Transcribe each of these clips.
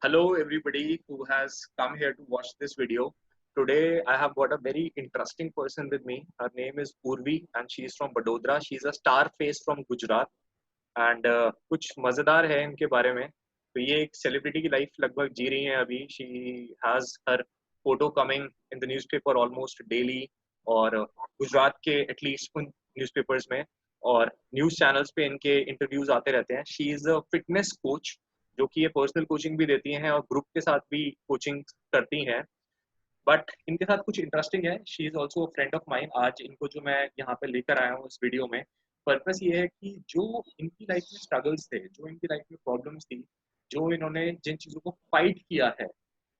Hello everybody who has come here to watch this video. Today I have got a very interesting person with me. Her name is Urvi and she is from Vadodara. She is a star face from Gujarat and कुछ मजेदार है इनके बारे में. तो ये एक celebrity की लाइफ लगभग जी रही हैं अभी. She has her photo coming in the newspaper almost daily और गुजरात के एटलीस्ट उन न्यूज़पेपर्स में और न्यूज़ चैनल्स पे इनके इंटरव्यूज आते रहते हैं. She is a fitness coach जो कि ये पर्सनल कोचिंग भी देती हैं और ग्रुप के साथ भी कोचिंग करती हैं. बट इनके साथ कुछ इंटरेस्टिंग है. She is also friend of mine. आज इनको जो मैं यहाँ पे लेकर आया हूँ इस वीडियो में, पर्पस ये है कि जो इनकी लाइफ में स्ट्रगल्स थे, जो इनकी लाइफ में प्रॉब्लम्स थी, जो इन्होंने जिन चीज़ों को फाइट किया है,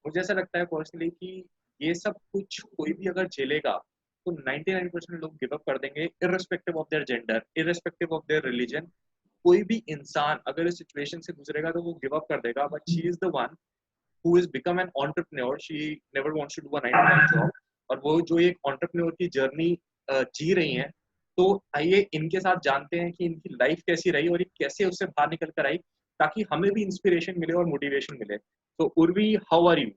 मुझे ऐसा लगता है पर्सनली कि ये सब कुछ कोई भी अगर झेलेगा तो 99% लोग गिव अप कर देंगे, irrespective of their gender, irrespective of their religion. कोई भी इंसान अगर इस सिचुएशन से गुजरेगा तो वो गिव अप कर देगा. But she is the one who has become an entrepreneur. She never wants to do a 9 to 5 job. और वो जो एक entrepreneur की जर्नी जी रही हैं, तो आइए इनके साथ जानते हैं कि इनकी लाइफ कैसी रही और ये कैसे उससे बाहर निकल कर आई, ताकि हमें भी इंस्पिरेशन मिले और मोटिवेशन मिले. तो Urvi, how are you?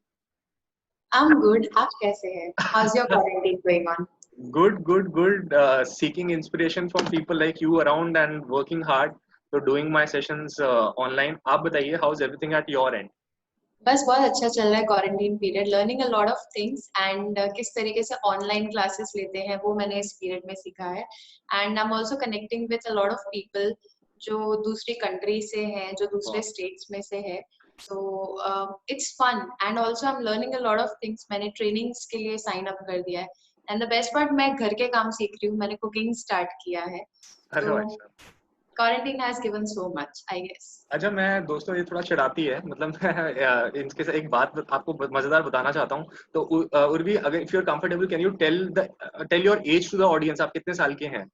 I'm good. आप कैसे हैं? How's your quarantine going on? Good. Seeking inspiration from people like you around and working hard. So doing my sessions online. आप बताइए, how's everything at your end? बस बहुत अच्छा चल रहा है quarantine period. Learning a lot of things and किस तरीके से ऑनलाइन क्लासेस लेते हैं वो मैंने इस पीरियड में सीखा है. And I am also connecting with a lot of people जो दूसरी कंट्री से हैं, जो दूसरे स्टेट्स में से है. So it's fun and also I am learning a lot of things. मैंने ट्रेनिंग्स के लिए साइन अप कर दिया है. एंड द बेस्ट पार्ट, मैं घर के काम सीख रही हूँ. मैंने कुकिंग स्टार्ट किया है. तो quarantine has given so much, I guess. अच्छा, मैं दोस्तों ये थोड़ा चिढ़ाती है, मतलब मैं इनके से एक बात आपको मजेदार बताना चाहता हूँ. तो उर्वी, अगर if you are comfortable, can you tell your age to the audience. आप कितने साल के हैं?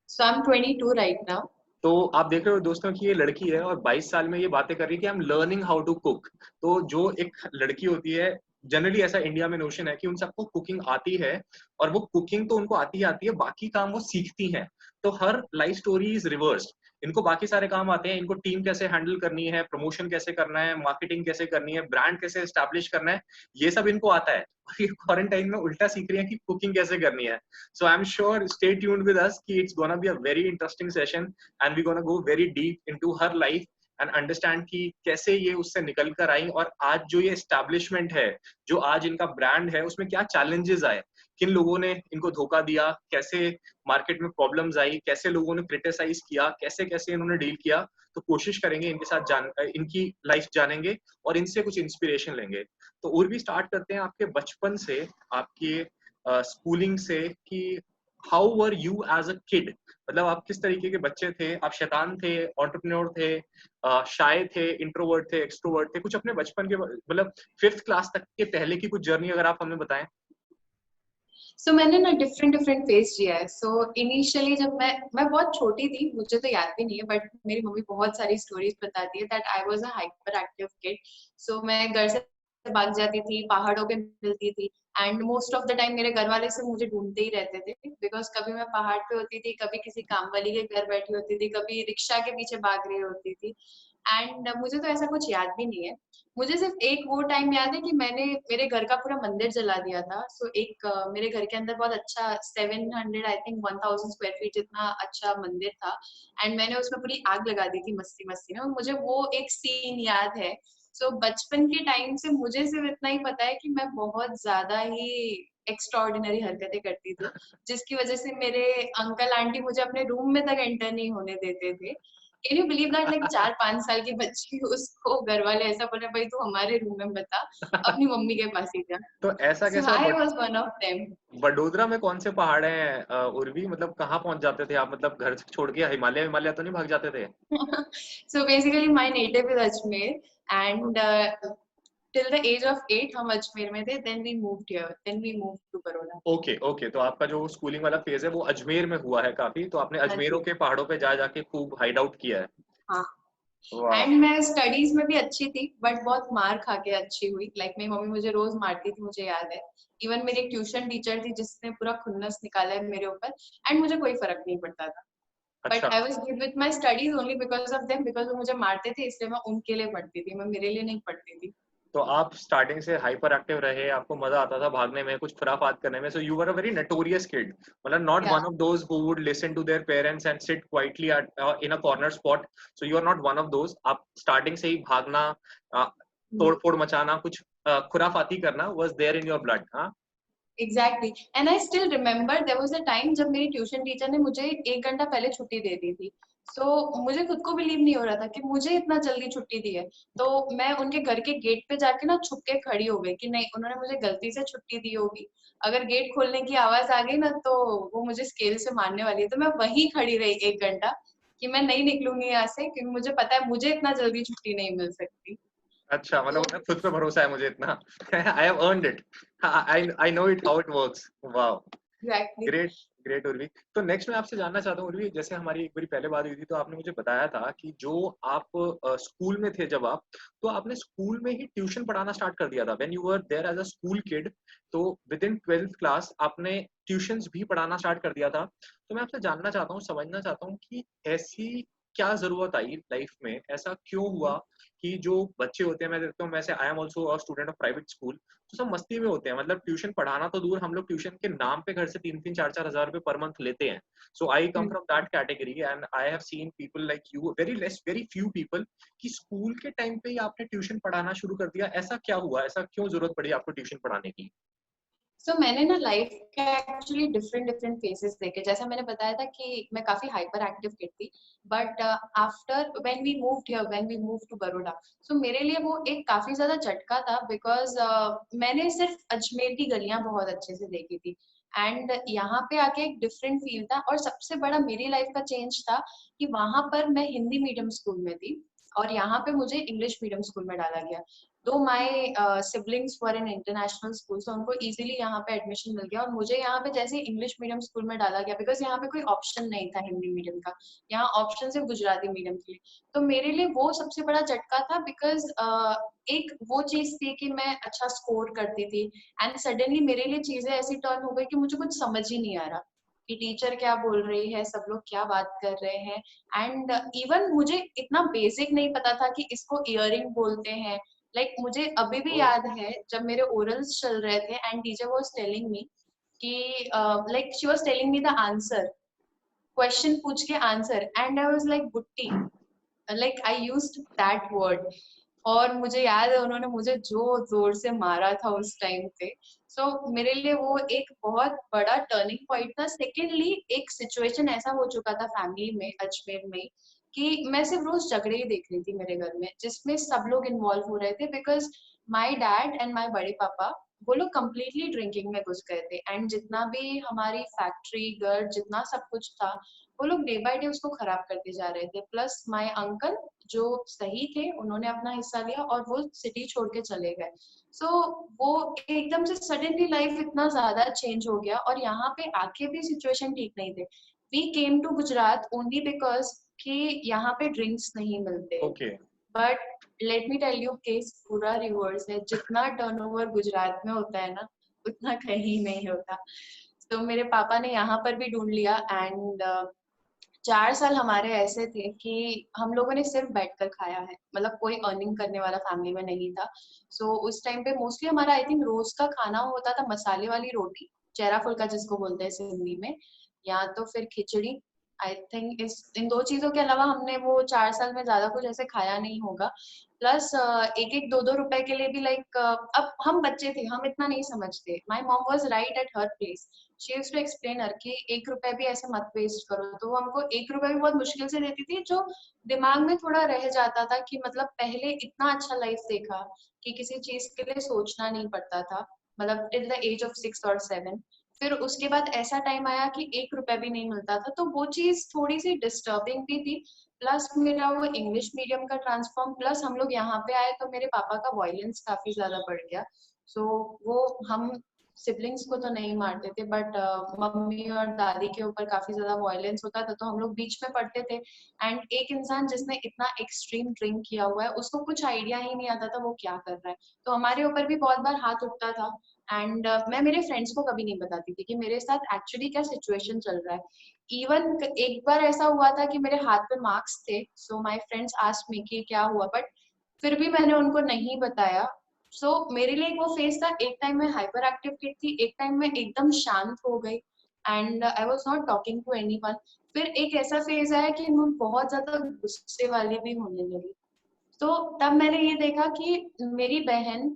So I'm 22 right now. तो आप देख रहे हो दोस्तों कि ये लड़की है और 22 साल में ये बातें कर रही है कि I am learning how to cook. तो जो एक लड़की होती है, जनरली ऐसा इंडिया में नोशन है कि उन सबको कुकिंग आती है और वो कुकिंग तो उनको आती है, बाकी काम वो सीखती हैं. तो हर लाइफ स्टोरी इज रिवर्स्ड. इनको बाकी सारे काम आते हैं, इनको टीम कैसे हैंडल करनी है, प्रमोशन कैसे करना है, मार्केटिंग कैसे करनी है, ब्रांड कैसे एस्टैब्लिश करना है, ये सब इनको आता है. और ये क्वारंटाइन में उल्टा सीख रही है कि कुकिंग कैसे करनी है. So I am sure, stay tuned with us कि it's gonna be a very interesting session and we gonna go very deep into her life and understand कि कैसे ये उससे निकल कर आई और आज जो ये एस्टैब्लिशमेंट है, जो आज इनका ब्रांड है, उसमें क्या चैलेंजेस आए, किन लोगों ने इनको धोखा दिया, कैसे मार्केट में प्रॉब्लम्स आई, कैसे लोगों ने क्रिटिसाइज किया, कैसे कैसे इन्होंने डील किया. तो कोशिश करेंगे इनके साथ इनकी लाइफ जानेंगे और इनसे कुछ इंस्पिरेशन लेंगे. तो और भी स्टार्ट करते हैं आपके बचपन से, आपके स्कूलिंग से, कि how were you as a kid. मतलब आप किस तरीके के बच्चे थे? आप शैतान थे, एंटरप्रेन्योर थे, शाय थे, इंट्रोवर्ट थे, एक्सट्रोवर्ट थे? कुछ अपने बचपन के, मतलब 5th क्लास तक के पहले की कुछ जर्नी अगर आप हमें बताएं. So मैंने ना डिफरेंट फेज जिया है. सो इनिशियली जब मैं बहुत छोटी थी, मुझे तो याद भी नहीं है, बट मेरी मम्मी बहुत सारी स्टोरीज बताती है that I was a hyperactive kid. So मैं घर से भाग जाती थी, पहाड़ों पे मिलती थी and most of the time मेरे घर वाले से मुझे ढूंढते ही रहते थे, बिकॉज कभी मैं पहाड़ पे होती थी, कभी किसी काम वाली के घर बैठी होती थी, कभी रिक्शा के पीछे भाग रही होती थी. एंड मुझे तो ऐसा कुछ याद भी नहीं है. मुझे सिर्फ एक वो टाइम याद है कि मैंने मेरे घर का पूरा मंदिर जला दिया था. सो एक मेरे घर के अंदर बहुत अच्छा 700 आई थिंक 1000 स्क्वायर फीट जितना अच्छा मंदिर था एंड मैंने उसमें पूरी आग लगा दी थी मस्ती मस्ती में. मुझे वो एक सीन याद है. सो बचपन के टाइम से मुझे सिर्फ इतना ही पता है कि मैं बहुत ज्यादा ही एक्स्ट्राऑर्डिनरी हरकतें करती थी, जिसकी वजह से मेरे अंकल आंटी मुझे अपने रूम में तक एंटर नहीं होने देते थे. Can you believe that? Like 4-5 साल की बच्ची, उसको घर वाले ऐसा बोले, भाई तू हमारे रूम में बता, अपनी मम्मी के पास ही जा. तो ऐसा सो कैसा? I was one of them. Vadodara में कौन से पहाड़ हैं उर्वी? मतलब कहाँ पहुंच जाते थे आप? मतलब घर से छोड़ के हिमालय हिमालय तो नहीं भाग जाते थे? So basically my native is Ajmer and till the age of 8 हम अजमेर में थे. Then we moved here. Then we moved to Baroda. Okay. तो आपका जो स्कूलिंग वाला फेज है वो अजमेर में हुआ है काफी. तो आपने अजमेरों के पहाड़ों पे जा जाके खूब हाइड आउट किया है. हाँ. वाह. एंड मैं स्टडीज में भी अच्छी थी, बट बहुत मार खा के अच्छी हुई. लाइक मेरी मम्मी मुझे रोज मारती थी, मुझे याद है. इवन मेरी एक ट्यूशन टीचर थी जिसने पूरा खुन्नस निकाला है मेरे ऊपर एंड मुझे कोई फर्क नहीं पड़ता था. But I was good with my studies only because of them, because वो मुझे मारते थे इसलिए मैं उनके लिए पढ़ती थी, मैं मेरे लिए नहीं पढ़ती थी. तो आप स्टार्टिंग से हाइपर एक्टिव रहे, आपको मजा आता था भागने में, कुछ खुराफात करने में, so you were a very notorious kid, मतलब नॉट या one of those who would listen to their parents and sit quietly at in a corner spot, so you are not one of those. आप starting से ही भागना, तोड़ फोड़ मचाना, कुछ खुराफाती करना was there in your blood. हाँ, exactly. And I still remember there was a time जब मेरी ट्यूशन टीचर ने मुझे 1 घंटा पहले छुट्टी दे दी थी। सो मुझे खुद को बिलीव नहीं हो रहा था कि मुझे इतना जल्दी छुट्टी दी है। तो मैं उनके घर के गेट पे जाके ना छुप के खड़ी हो गई कि नहीं, उन्होंने मुझे गलती से छुट्टी दी होगी। अगर गेट खोलने की आवाज आ गई ना तो वो मुझे स्केल से मारने वाली है। तो मैं वहीं खड़ी रही 1 घंटा कि मैं नहीं निकलूंगी यहाँ से, क्योंकि मुझे पता है मुझे इतना जल्दी छुट्टी नहीं मिल सकती। अच्छा, मतलब तो उन्हें खुद पे भरोसा है मुझे इतना। I have earned it, I know it how it works. Wow, exactly. Great, great Urvi. तो नेक्स्ट मैं आपसे जानना चाहता हूँ उर्वी, जैसे हमारी एक बारी पहले बात हुई थी तो आपने मुझे बताया था कि जो आप स्कूल में थे जब आप, तो आपने स्कूल में ही ट्यूशन पढ़ाना स्टार्ट कर दिया था when you were there as a school kid. तो विद इन 12th क्लास आपने ट्यूशंस भी पढ़ाना स्टार्ट कर दिया था। तो मैं आपसे जानना चाहता हूँ, समझना चाहता हूँ कि ऐसी क्या जरूरत आई लाइफ में, ऐसा क्यों हुआ कि जो बच्चे होते हैं, मैं देखता हूँ, वैसे I am also a student of private school, तो सब मस्ती में होते हैं, मतलब ट्यूशन पढ़ाना तो दूर, हम लोग ट्यूशन के नाम पे घर से 3-3 4-4 हज़ार रुपए पर मंथ लेते हैं। So I come from that category and I have seen people like you, very few people, कि स्कूल के टाइम पे ही आपने ट्यूशन पढ़ाना शुरू कर दिया। ऐसा क्या हुआ, ऐसा क्यों जरूरत पड़ी आपको ट्यूशन पढ़ाने की? सो मैंने ना लाइफ के एक्चुअली डिफरेंट डिफरेंट फेजेस देखे। जैसा मैंने बताया था कि मैं काफी हाइपर एक्टिव किड थी, but after when we move to Baroda, so मेरे लिए वो एक काफी ज्यादा झटका था, बिकॉज मैंने सिर्फ अजमेर की गलियां बहुत अच्छे से देखी थी। एंड यहाँ पे आके एक डिफरेंट फील था, और सबसे बड़ा मेरी लाइफ का चेंज था कि वहां पर मैं हिंदी मीडियम स्कूल में थी और यहाँ पे मुझे इंग्लिश मीडियम स्कूल में डाला गया। Though my siblings were in international school, so उनको इजीली यहाँ पे एडमिशन मिल गया, और मुझे यहाँ पे जैसे इंग्लिश मीडियम स्कूल में डाला गया, बिकॉज यहाँ पे कोई ऑप्शन नहीं था हिंदी मीडियम का, यहाँ ऑप्शन सिर्फ गुजराती मीडियम के लिए। तो मेरे लिए वो सबसे बड़ा झटका था, बिकॉज एक वो चीज थी कि मैं अच्छा स्कोर करती थी, एंड सडनली मेरे लिए चीजें ऐसी टर्न हो गई कि मुझे कुछ समझ ही नहीं आ रहा कि टीचर क्या बोल रही है, सब लोग क्या बात कर रहे हैं। एंड इवन मुझे इतना बेसिक नहीं पता था कि इसको इयरिंग बोलते हैं। मुझे अभी भी याद है जब मेरे ओरल्स चल रहे थे and teacher was telling me कि she was telling me the answer, question पूछ के answer, and I was like बुट्टी, आई यूज्ड दैट वर्ड। और मुझे याद है उन्होंने मुझे जो जोर से मारा था उस टाइम पे। मेरे लिए वो एक बहुत बड़ा टर्निंग पॉइंट था। सेकेंडली, एक सिचुएशन ऐसा हो चुका था फैमिली में अजमेर में कि मैं सिर्फ रोज झगड़े ही देख रही थी मेरे घर में, जिसमें सब लोग इन्वॉल्व हो रहे थे, because my dad and my बड़े पापा वो लोग कम्प्लीटली ड्रिंकिंग में घुस गए थे, एंड जितना भी हमारी फैक्ट्री घर जितना सब कुछ था वो लोग डे बाय डे उसको खराब करते जा रहे थे। प्लस माय अंकल जो सही थे उन्होंने अपना हिस्सा लिया और वो सिटी छोड़ के चले गए। वो एकदम से सडनली लाइफ इतना ज्यादा चेंज हो गया, और यहाँ पे आके भी सिचुएशन ठीक नहीं थे। We came to Gujarat only because कि यहाँ पे ड्रिंक्स नहीं मिलते। Okay. But let me tell you, case पूरा रिवर्स है। जितना टर्नओवर गुजरात में होता है ना, उतना कहीं नहीं होता। तो मेरे पापा ने यहाँ पर भी ढूंढ लिया, एंड 4 साल हमारे ऐसे थे कि हम लोगों ने सिर्फ बैठकर खाया है, मतलब कोई अर्निंग करने वाला फैमिली में नहीं था। उस टाइम पे मोस्टली हमारा आई थिंक रोज का खाना होता था मसाले वाली रोटी, चेहरा फुल्का जिसको बोलते हैं हिंदी में, या तो फिर खिचड़ी। आई थिंक इस इन दो चीजों के अलावा हमने वो 4 साल में ज्यादा कुछ ऐसे खाया नहीं होगा। प्लस एक एक दो दो रुपए के लिए भी अब हम बच्चे थे, हम इतना नहीं समझते। My mom was right at her place, she used to explain her कि 1 रुपए भी ऐसे मत वेस्ट करो। तो वो हमको 1 रुपए भी बहुत मुश्किल से देती थी, जो दिमाग में थोड़ा रह जाता था कि मतलब पहले इतना अच्छा लाइफ देखा कि किसी चीज के लिए सोचना नहीं पड़ता था, मतलब टिल द एज ऑफ 6 और 7। फिर उसके बाद ऐसा टाइम आया कि 1 रुपए भी नहीं मिलता था, तो वो चीज थोड़ी सी डिस्टर्बिंग भी थी। प्लस मेरा वो इंग्लिश मीडियम का ट्रांसफॉर्म, प्लस हम लोग यहाँ पे आए तो मेरे पापा का वॉयलेंस काफी ज्यादा बढ़ गया। वो हम सिबलिंग्स को तो नहीं मारते थे, बट मम्मी और दादी के ऊपर काफी ज्यादा वॉयलेंस होता था, तो हम लोग बीच में पड़ते थे। एंड एक इंसान जिसने इतना एक्सट्रीम ड्रिंक किया हुआ है उसको कुछ आइडिया ही नहीं आता था वो क्या कर रहा है, तो हमारे ऊपर भी बहुत बार हाथ उठता था। एंड मैं मेरे फ्रेंड्स को कभी नहीं बताती थी कि मेरे साथ एक्चुअली क्या सिचुएशन चल रहा है। इवन एक बार ऐसा हुआ था कि मेरे हाथ पे मार्क्स थे, so my friends asked me कि क्या हुआ, बट फिर भी मैंने उनको नहीं बताया। सो मेरे लिए वो फेज था, एक टाइम में हाइपर एक्टिव किड थी, एक टाइम में एकदम शांत हो गई and I was not talking to anyone. फिर एक ऐसा फेज आया कि मैं बहुत ज्यादा गुस्से वाली भी होने लगी। तो तब मैंने ये देखा कि मेरी बहन,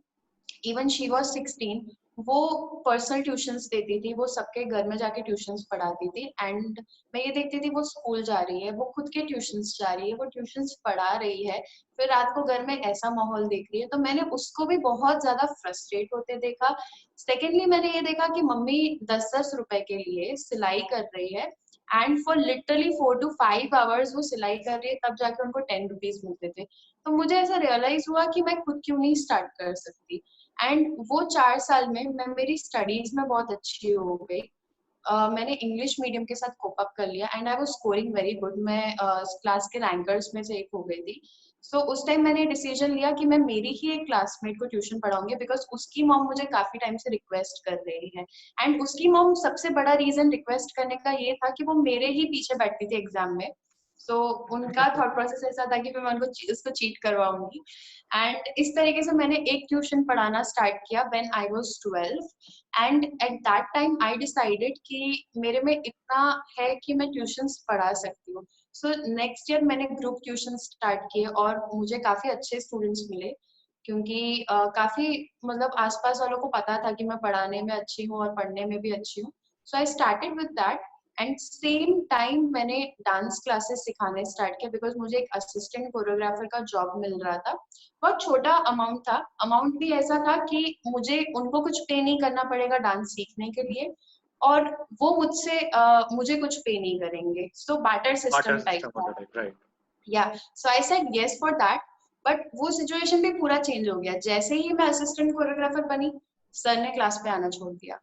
इवन शी वाज 16, वो पर्सनल ट्यूशंस देती थी, वो सबके घर में जाके ट्यूशंस पढ़ाती थी एंड मैं ये देखती थी वो स्कूल जा रही है, वो खुद के ट्यूशंस जा रही है, वो ट्यूशंस पढ़ा रही है, फिर रात को घर में ऐसा माहौल देख रही है, तो मैंने उसको भी बहुत ज्यादा फ्रस्ट्रेट होते देखा। सेकेंडली मैंने ये देखा कि मम्मी 10-10 रुपए के लिए सिलाई कर रही है and for literally 4 to 5 hours वो सिलाई कर रही है, तब जाके उनको 10 रुपीज मिलते थे। तो मुझे ऐसा रियलाइज हुआ कि मैं खुद क्यों नहीं स्टार्ट कर सकती। एंड वो 4 साल में मैं मेरी स्टडीज में बहुत अच्छी हो गई। मैंने इंग्लिश मीडियम के साथ कोप अप कर लिया and I was scoring very good. मैं क्लास के रैंकर्स में से एक हो गई थी। सो उस टाइम मैंने डिसीजन लिया कि मैं मेरी ही एक क्लासमेट को ट्यूशन पढ़ाऊंगी, बिकॉज उसकी मॉम मुझे काफी टाइम से रिक्वेस्ट कर रही है। एंड उसकी मॉम सबसे बड़ा रीजन रिक्वेस्ट करने का ये था कि वो मेरे ही पीछे बैठती थी एग्जाम में। सो उनका थॉट प्रोसेस ऐसा था कि मैं उनको उसको चीट करवाऊंगी। एंड इस तरीके से मैंने एक ट्यूशन पढ़ाना स्टार्ट किया when I was 12 and at that time I decided कि मेरे में इतना है कि मैं ट्यूशंस पढ़ा सकती हूँ। सो नेक्स्ट ईयर मैंने ग्रुप ट्यूशन स्टार्ट किए और मुझे काफी अच्छे स्टूडेंट्स मिले, क्योंकि काफी मतलब आसपास वालों को पता था कि मैं पढ़ाने में अच्छी हूँ और पढ़ने में भी अच्छी हूँ। So I started with that and same time मैंने डांस क्लासेस सिखाने स्टार्ट किया, बिकॉज मुझे एक असिस्टेंट कोरियोग्राफर का जॉब मिल रहा था। बहुत छोटा अमाउंट था, अमाउंट भी ऐसा था कि मुझे उनको कुछ पे नहीं करना पड़ेगा डांस सीखने के लिए और वो मुझसे मुझे कुछ पे नहीं करेंगे। So barter barter system type system था। वाला टाइप, राइट? या so I said yes for that. But वो सिचुएशन भी पूरा चेंज हो गया जैसे ही मैं असिस्टेंट कोरियोग्राफर बनी, सर ने क्लास पे आना छोड़ दिया।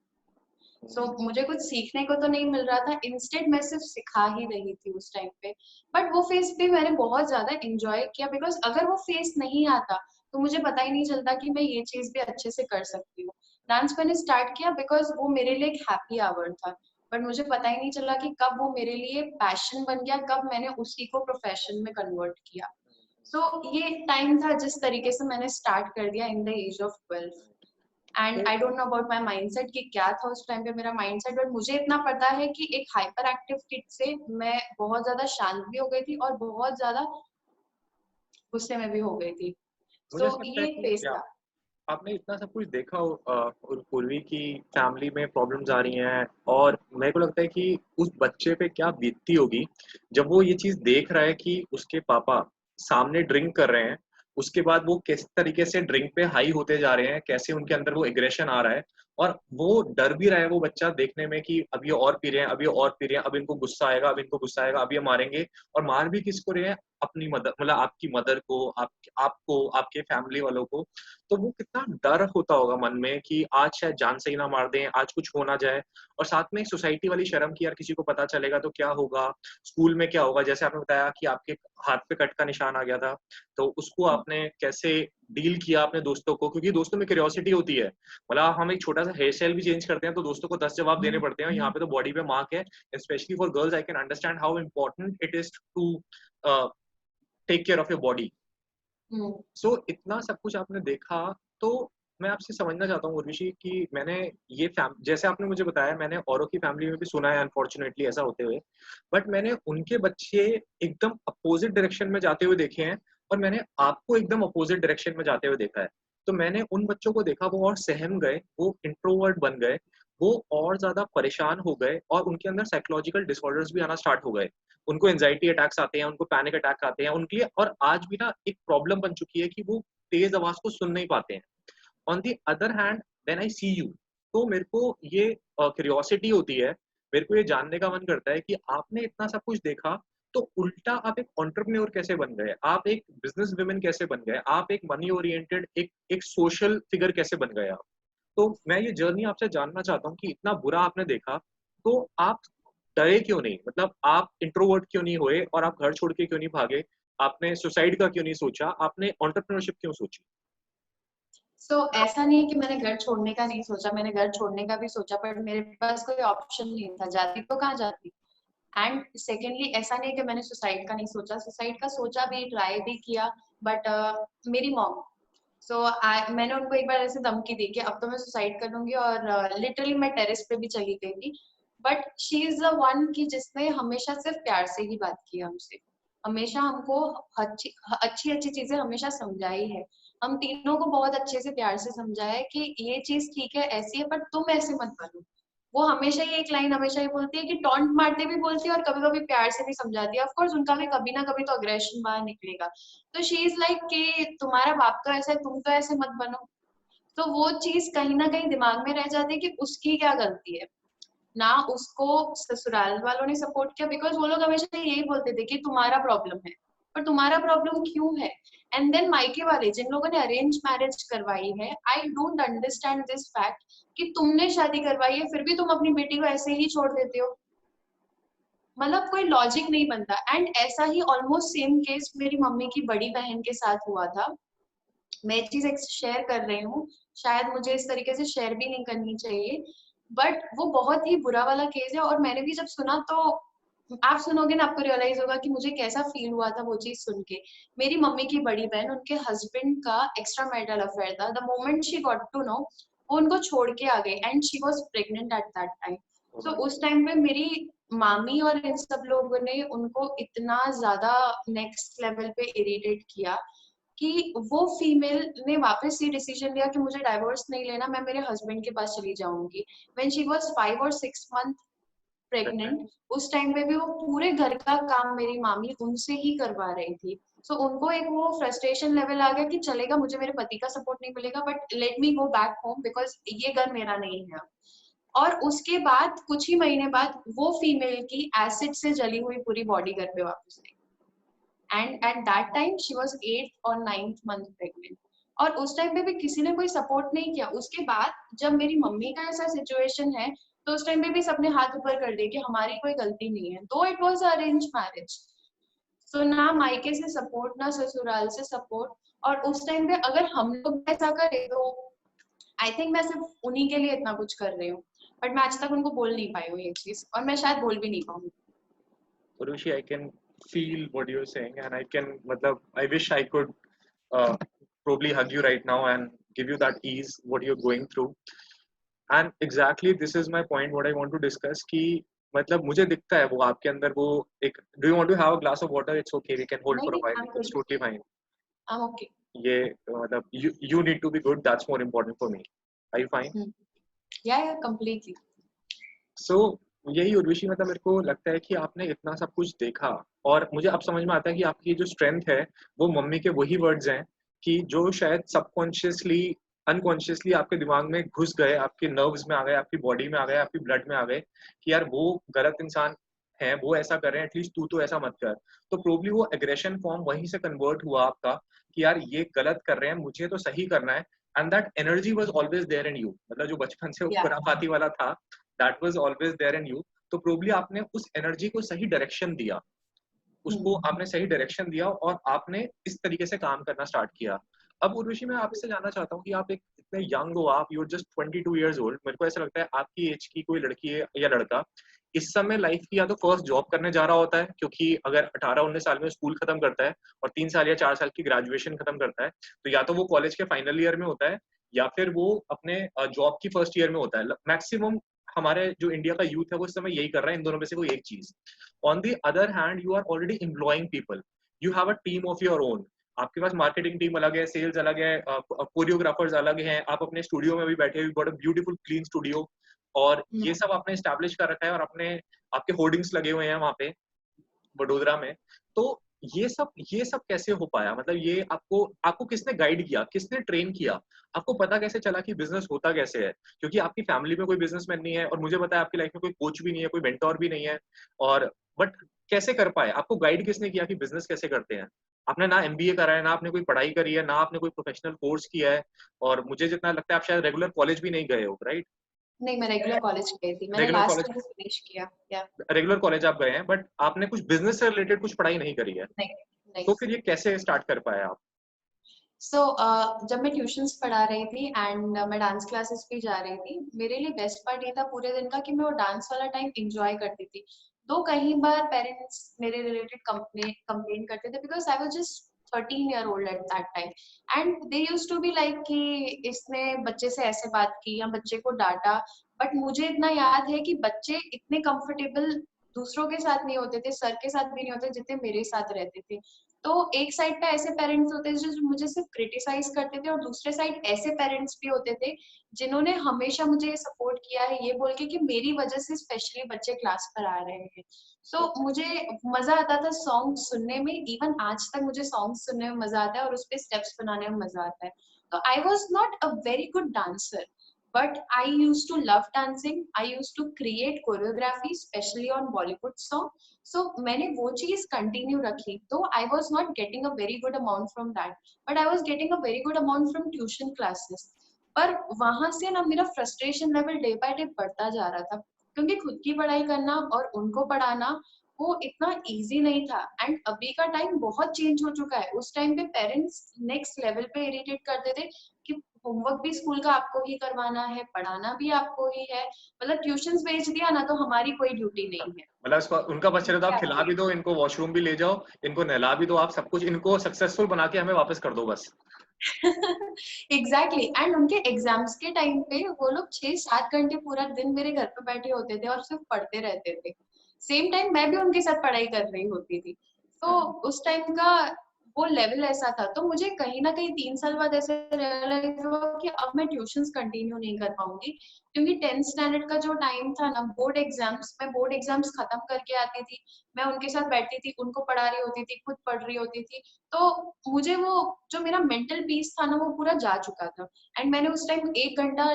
सो मुझे कुछ सीखने को तो नहीं मिल रहा था, इंस्टेड मैं सिर्फ सिखा ही रही थी उस टाइम पे। बट वो फेज भी मैंने बहुत ज्यादा एंजॉय किया, बिकॉज अगर वो फेज नहीं आता तो मुझे पता ही नहीं चलता कि मैं ये चीज भी अच्छे से कर सकती हूँ। डांस मैंने स्टार्ट किया बिकॉज वो मेरे लिए एक हैप्पी आवर था, बट मुझे पता ही नहीं चला कि कब वो मेरे लिए पैशन बन गया, कब मैंने उसी को प्रोफेशन में कन्वर्ट किया। सो ये टाइम था जिस तरीके से मैंने स्टार्ट कर दिया in the age of 12। And तो I don't know about my mindset कि क्या था उस टाइम पे मेरा माइंडसेट, बट मुझे इतना पता है कि एक हाइपर एक्टिव किड से मैं बहुत ज्यादा शांत भी हो गई थी और बहुत ज्यादा गुस्से में भी हो गई थी। मुझे सो ऐसा लगता ये है एक कि फेज या था। आपने इतना सब कुछ देखा हो, और पूर्वी की फैमिली में प्रॉब्लम्स आ रही हैं, और मेरे को लगता है कि उस बच्चे पे क्या बीतती होगी जब वो ये चीज देख रहा है कि उसके पापा सामने ड्रिंक कर रहे हैं, उसके बाद वो किस तरीके से ड्रिंक पे हाई होते जा रहे हैं, कैसे उनके अंदर वो एग्रेशन आ रहा है, और वो डर भी रहा है वो बच्चा देखने में कि अब ये और पी रहे हैं, अब ये और पी रहे हैं, अब इनको गुस्सा आएगा, अब इनको गुस्सा आएगा, अब ये मारेंगे। और मार भी किसको रहे हैं? अपनी मदर, मतलब आपकी मदर को, आपको, आपके फैमिली वालों को। तो वो कितना डर होता होगा मन में कि आज शायद जान से ही ना मार दें, आज कुछ हो ना जाए। और साथ में सोसाइटी वाली शर्म की, यार किसी को पता चलेगा तो क्या होगा, स्कूल में क्या होगा। जैसे आपने बताया कि आपके हाथ पे कट का निशान आ गया था, तो उसको आपने कैसे डील किया अपने दोस्तों को, क्योंकि दोस्तों में क्यूरियोसिटी होती है। मतलब हम एक छोटा सा हेयर स्टाइल भी चेंज करते हैं तो दोस्तों को 10 जवाब देने पड़ते हैं, यहाँ पे तो बॉडी पे मार्क है। Specially for girls I can understand how important it is to take care of your body. So इतना सब कुछ आपने देखा, तो मैं आपसे समझना चाहता हूँ उर्वशी कि मैंने ये जैसे आपने मुझे बताया, मैंने औरों की फैमिली में भी सुना है अनफॉर्चुनेटली ऐसा होते हुए, बट मैंने उनके बच्चे एकदम अपोजिट डायरेक्शन में जाते हुए देखे हैं, और मैंने आपको एकदम अपोजिट डायरेक्शन में जाते हुए देखा है। तो मैंने उन बच्चों को देखा, वो और सहम गए, वो इंट्रोवर्ट बन गए, वो और ज्यादा परेशान हो गए, और उनके अंदर साइकोलॉजिकल डिसऑर्डर्स भी आना स्टार्ट हो गए। उनको एंजाइटी अटैक्स आते हैं, उनको पैनिक अटैक आते हैं उनके लिए, और आज भी ना एक प्रॉब्लम बन चुकी है कि वो तेज आवाज को सुन नहीं पाते हैं। On the other hand when I see you, तो मेरे को ये क्यूरियोसिटी होती है, मेरे को ये जानने का मन करता है कि आपने इतना सब कुछ देखा, तो उल्टा आप एक एंटरप्रेन्योर कैसे बन गए, आप एक बिजनेस वुमेन कैसे बन गए, आप एक मनी ओरिएंटेड एक सोशल फिगर कैसे बन गए आप। तो मैं ये जर्नी आपसे जानना चाहता हूँ कि इतना बुरा आपने देखा, तो आप डरे क्यों नहीं? मतलब आप इंट्रोवर्ट क्यों नहीं हुए, और आप घर छोड़ के क्यों नहीं भागे? आपने सुसाइड का क्यों नहीं सोचा? आपने एंटरप्रेन्योरशिप क्यों सोची? सो ऐसा नहीं है कि मैंने घर छोड़ने का नहीं सोचा, मैंने घर छोड़ने का भी सोचा, पर मेरे पास कोई ऑप्शन नहीं था, जाती तो कहाँ जाती। एंड सेकेंडली ऐसा नहीं कि मैंने सुसाइड का नहीं सोचा, सुसाइड का सोचा भी, ट्राई भी किया, बट मेरी मॉम सो मैंने उनको एक बार ऐसे धमकी दी कि अब तो मैं सुसाइड कर लूंगी, और लिटरली मैं टेरेस पे भी चली गई थी। But she is the one की जिसने हमेशा सिर्फ प्यार से ही बात की हमसे, हमेशा हमको अच्छी अच्छी अच्छी चीजें हमेशा समझाई है। हम तीनों को बहुत अच्छे से प्यार से समझाया है कि ये चीज ठीक है, ऐसी है, पर तुम ऐसे मत बनो। वो हमेशा ही एक लाइन हमेशा ही बोलती है कि टॉन्ट मारते भी बोलती है और कभी कभी प्यार से भी समझाती है। ऑफ कोर्स उनका भी कभी ना कभी तो अग्रेशन बाहर निकलेगा। तो शी इज लाइक कि तुम्हारा बाप तो ऐसा है, तुम तो ऐसे मत बनो। तो वो चीज कहीं ना कहीं दिमाग में रह जाती है कि उसकी क्या गलती है। ना उसको ससुराल वालों ने सपोर्ट किया, बिकॉज वो लोग हमेशा यही बोलते थे कि तुम्हारा प्रॉब्लम है, पर तुम्हारा प्रॉब्लम क्यों है। एंड देन मायके वाले जिन लोगों ने अरेंज मैरिज करवाई है, I don't understand this fact कि तुमने शादी करवाई है फिर भी तुम अपनी बेटी को ऐसे ही छोड़ देते हो। मतलब कोई लॉजिक नहीं बनता। एंड ऐसा ही ऑलमोस्ट सेम केस मेरी मम्मी की बड़ी बहन के साथ हुआ था। मैं चीज शेयर कर रही हूँ, शायद मुझे इस तरीके से शेयर भी नहीं करनी चाहिए, बट वो बहुत ही बुरा वाला केस है। और मैंने भी जब सुना तो आप सुनोगे ना, आपको रियलाइज होगा कि मुझे कैसा फील हुआ था वो चीज सुन के। मेरी मम्मी की बड़ी बहन, उनके हस्बैंड का एक्स्ट्रा मैरिटल अफेयर था। The moment she got to know, वो उनको छोड़ के आ गई and she was pregnant at that time. Oh तो my उस टाइम पे मेरी मामी और इन सब लोगों ने उनको इतना ज्यादा नेक्स्ट लेवल पे इरिटेट किया कि वो फीमेल ने वापस ये डिसीजन लिया कि मुझे डाइवोर्स नहीं लेना, मैं मेरे हस्बैंड के पास चली जाऊंगी। व्हेन शी वाज 5 और 6 मंथ God. प्रेग्नेंट, उस टाइम पे भी वो पूरे घर का काम मेरी मामी उनसे ही करवा रही थी। सो उनको एक वो फ्रस्ट्रेशन लेवल आ गया कि चलेगा, मुझे मेरे पति का सपोर्ट नहीं मिलेगा, but let me go back home because ये घर मेरा नहीं है। और उसके बाद कुछ ही महीने बाद वो फीमेल की एसिड से जली हुई पूरी बॉडी घर पे वापस आई। And at that time she was 8 और 9 मंथ प्रेग्नेंट। और उस टाइम पे भी किसी ने कोई सपोर्ट नहीं किया। उसके बाद जब मेरी मम्मी का ऐसा सिचुएशन है, तो उस टाइम पे भी सबने हाथ ऊपर कर दिए कि हमारी कोई गलती नहीं है, दो इट वाज अरेंज मैरिज। सो ना मायके से सपोर्ट, ना ससुराल से सपोर्ट। और उस टाइम पे अगर हम लोग ऐसा करें तो आई थिंक मैं सिर्फ उन्हीं के लिए इतना कुछ कर रही हूँ, बट मैं आज तक उनको बोल नहीं पाई हूँ ये चीज, और मैं शायद बोल भी नहीं पाऊंगी। Urushi, I can feel what you're saying, and I can, matlab, I wish I could uh, probably hug you right now and give you that ease what you're going through. And exactly this is my point. What I want to discuss कि मतलब मुझे दिखता है वो आपके अंदर वो एक. Do you want to have a glass of water? It's okay. We can hold नहीं for a नहीं, while. I am It's good, totally fine. I am okay. ये मतलब you need to be good. That's more important for me. Are you fine? या completely. सो यही उर्वशी, मतलब मेरे को लगता है कि आपने इतना सब कुछ देखा और मुझे अब समझ में आता है कि आपकी जो स्ट्रेंथ है वो मम्मी के वही वर्ड्स हैं कि जो शायद सबकॉन्शियसली अनकॉन्शियसली आपके दिमाग में घुस गए, आपके नर्व्स में आ गए, आपकी बॉडी में आ गए, आपकी ब्लड में आ गए कि यार वो गलत इंसान है, वो ऐसा कर रहे हैं, एटलीस्ट तू तो ऐसा मत कर। तो प्रोबब्ली वो एग्रेशन फॉर्म वहीं से कन्वर्ट हुआ आपका कि यार ये गलत कर रहे हैं, मुझे तो सही करना है। And that energy was always there in you, मतलब जो बचपन से वो या खुराफाती वाला था, that was always there in you. तो प्रोबब्ली आपने उस एनर्जी को सही डायरेक्शन दिया, उसको आपने सही डायरेक्शन दिया और आपने इस तरीके से काम करना स्टार्ट किया। अब उर्वशी मैं आपसे जानना चाहता हूँ कि आप एक इतने यंग हो, आप यू जस्ट 22 years old। मेरे को ऐसा लगता है आपकी एज की कोई लड़की है या लड़का इस समय लाइफ की या तो फर्स्ट जॉब करने जा रहा होता है, क्योंकि अगर 18-19 साल में स्कूल खत्म करता है और 3 साल या 4 साल की ग्रेजुएशन खत्म करता है, तो या तो वो कॉलेज के फाइनल ईयर में होता है या फिर वो अपने जॉब की फर्स्ट ईयर में होता है। मैक्सिमम हमारे जो इंडिया का यूथ है वो इस समय यही कर रहा है, इन दोनों में से कोई एक चीज। On the other hand you are already employing people, you have a team of your own. आपके पास मार्केटिंग टीम अलग है, सेल्स अलग है, कोरियोग्राफर्स अलग हैं, आप अपने स्टूडियो में भी बैठे, you got a beautiful clean studio, और ये सब आपने स्टैब्लिश कर रखा है और अपने आपके होर्डिंग्स लगे हुए हैं वहां पे वडोदरा में। तो ये सब कैसे हो पाया? मतलब ये आपको आपको किसने गाइड किया, किसने ट्रेन किया, आपको पता कैसे चला कि बिजनेस होता कैसे है? क्योंकि आपकी फैमिली में कोई बिजनेसमैन नहीं है और मुझे पता है आपकी लाइफ में कोई कोच भी नहीं है, कोई मेंटोर भी नहीं है। और बट कैसे कर पाए? आपको गाइड किसने किया कि बिजनेस कैसे करते हैं? आपने ना एमबीए करा है, ना आपने कोई पढ़ाई करी है, ना आपने कोई प्रोफेशनल कोर्स किया है, और मुझे जितना लगता है आप शायद रेगुलर कॉलेज भी नहीं गए हो, राइट? नहीं, मैं रेगुलर कॉलेज गई थी, मैंने regular last college, year finish किया। या रेगुलर कॉलेज आप गए हैं, बट आपने कुछ बिजनेस से रिलेटेड कुछ पढ़ाई नहीं करी है। नहीं नहीं। तो फिर ये कैसे स्टार्ट कर पाए आप? सो जब मैं ट्यूशंस पढ़ा रही थी एंड मैं डांस क्लासेस भी जा रही थी, मेरे लिए बेस्ट पार्ट ये था पूरे दिन का कि मैं वो डांस वाला टाइम एंजॉय करती थी। तो कई बार पेरेंट्स मेरे रिलेटेड कंप्लेन करते थे because I was just 13-year-old at that time, and they used to be like कि इसने बच्चे से ऐसे बात की या बच्चे को डांटा. बट मुझे इतना याद है कि बच्चे इतने कंफर्टेबल दूसरों के साथ नहीं होते थे, सर के साथ भी नहीं होते जितने मेरे साथ रहते थे. तो एक साइड पे ऐसे पेरेंट्स होते थे जो मुझे सिर्फ क्रिटिसाइज करते थे, और दूसरे साइड ऐसे पेरेंट्स भी होते थे जिन्होंने हमेशा मुझे सपोर्ट किया है, ये बोल के कि मेरी वजह से स्पेशली बच्चे क्लास पर आ रहे हैं. सो मुझे मजा आता था सॉन्ग सुनने में. इवन आज तक मुझे सॉन्ग सुनने में मजा आता है और उस पे स्टेप्स बनाने में मजा आता है. तो I was not a very good dancer, but I used to love dancing. I used to create choreography, especially on Bollywood song. So मैंने वो चीज कंटिन्यू रखी. तो I was not getting a very good amount from that, but I was getting a very good amount from tuition classes. पर वहां से ना मेरा frustration level day by day बढ़ता जा रहा था, क्योंकि खुद की पढ़ाई करना और उनको पढ़ाना वो इतना इजी नहीं था. एंड अभी का टाइम बहुत चेंज हो चुका है. उस टाइम पे पेरेंट्स नेक्स्ट लेवल पे इरिटेट करते थे कि होमवर्क भी स्कूल का आपको ही करवाना है, पढ़ाना भी आपको ही है, मतलब ट्यूशंस भेज दिया ना तो हमारी कोई ड्यूटी नहीं है. मतलब उनका बस चले तो आप खिला भी दो, इनको वॉशरूम भी ले जाओ, इनको नहला भी दो, आप सब कुछ इनको सक्सेसफुल बना के हमें वापस कर दो बस. एग्जैक्टली. एंड उनके एग्जाम्स के टाइम पे वो लोग 6-7 घंटे पूरा दिन मेरे घर पे बैठे होते थे और सिर्फ पढ़ते रहते थे. सेम टाइम मैं भी उनके साथ पढ़ाई कर रही होती थी. तो उस टाइम का वो लेवल ऐसा था. तो मुझे कहीं ना कहीं 3 साल बाद ऐसे रियलाइज हुआ कि अब मैं ट्यूशंस कंटिन्यू नहीं कर पाऊंगी, क्योंकि 10th स्टैंडर्ड का जो टाइम था ना, मैं बोर्ड एग्जाम्स खत्म करके आती थी, मैं उनके साथ बैठती थी, उनको पढ़ा रही होती थी, खुद पढ़ रही होती थी. तो मुझे वो जो मेरा मेंटल पीस था ना वो पूरा जा चुका था. एंड मैंने उस टाइम 1 घंटा,